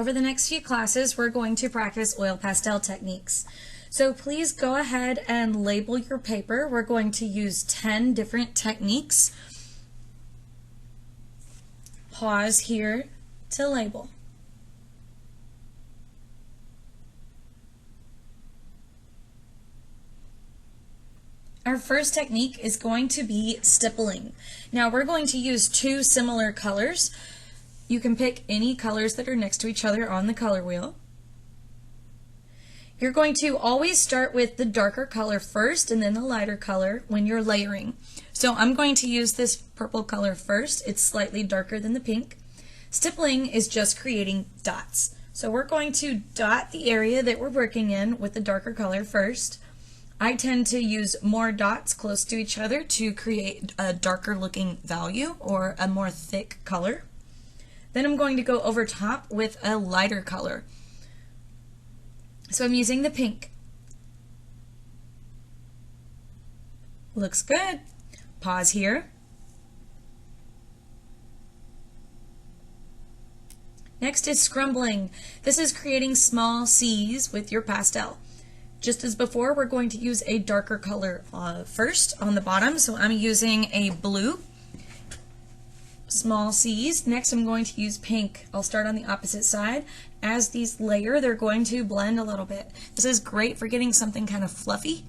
Over the next few classes, we're going to practice oil pastel techniques. So please go ahead and label your paper. We're going to use 10 different techniques. Pause here to label. Our first technique is going to be stippling. Now we're going to use two similar colors. You can pick any colors that are next to each other on the color wheel. You're going to always start with the darker color first and then the lighter color when you're layering. So I'm going to use this purple color first. It's slightly darker than the pink. Stippling is just creating dots. So we're going to dot the area that we're working in with the darker color first. I tend to use more dots close to each other to create a darker looking value or a more thick color. Then I'm going to go over top with a lighter color. So I'm using the pink. Looks good. Pause here. Next is scrumbling. This is creating small C's with your pastel. Just as before, we're going to use a darker color first on the bottom. So I'm using a blue, small C's. Next I'm going to use pink. I'll start on the opposite side. As these layer, they're going to blend a little bit. This is great for getting something kind of fluffy.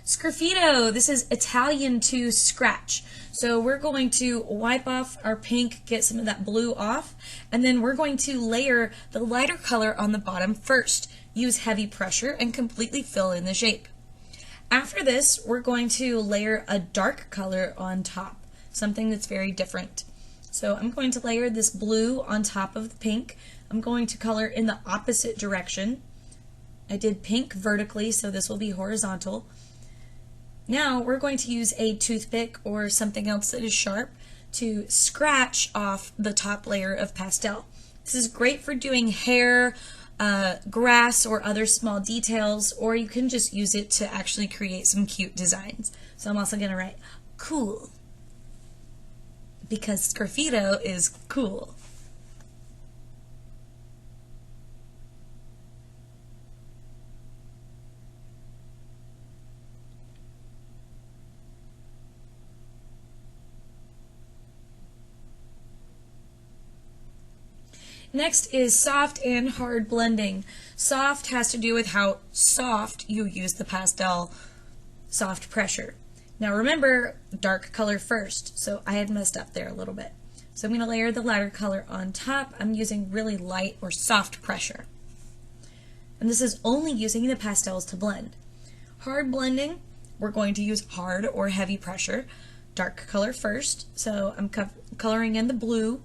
Sgraffito, this is Italian to scratch. So we're going to wipe off our pink, get some of that blue off, and then we're going to layer the lighter color on the bottom first. Use heavy pressure and completely fill in the shape. After this, we're going to layer a dark color on top, something that's very different. So I'm going to layer this blue on top of the pink. I'm going to color in the opposite direction. I did pink vertically, so this will be horizontal. Now we're going to use a toothpick or something else that is sharp to scratch off the top layer of pastel. This is great for doing hair, grass, or other small details, or you can just use it to actually create some cute designs. So I'm also going to write cool, because sgraffito is cool. Next is soft and hard blending. Soft has to do with how soft you use the pastel, soft pressure. Now remember, dark color first, so I had messed up there a little bit. So I'm going to layer the lighter color on top. I'm using really light or soft pressure. And this is only using the pastels to blend. Hard blending, we're going to use hard or heavy pressure. Dark color first, so I'm coloring in the blue.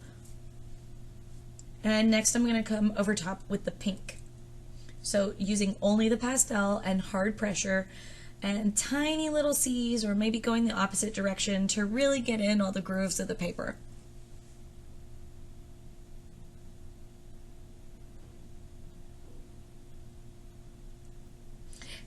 And next I'm going to come over top with the pink. So using only the pastel and hard pressure and tiny little C's, or maybe going the opposite direction to really get in all the grooves of the paper.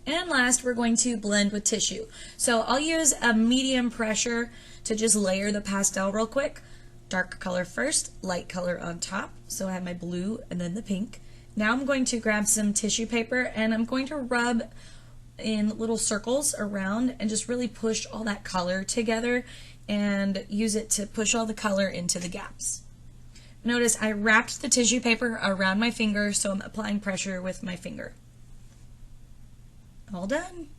And last, we're going to blend with tissue. So I'll use a medium pressure to just layer the pastel real quick. Dark color first, light color on top. So I have my blue and then the pink. Now I'm going to grab some tissue paper and I'm going to rub in little circles around and just really push all that color together and use it to push all the color into the gaps. Notice I wrapped the tissue paper around my finger, so I'm applying pressure with my finger. All done.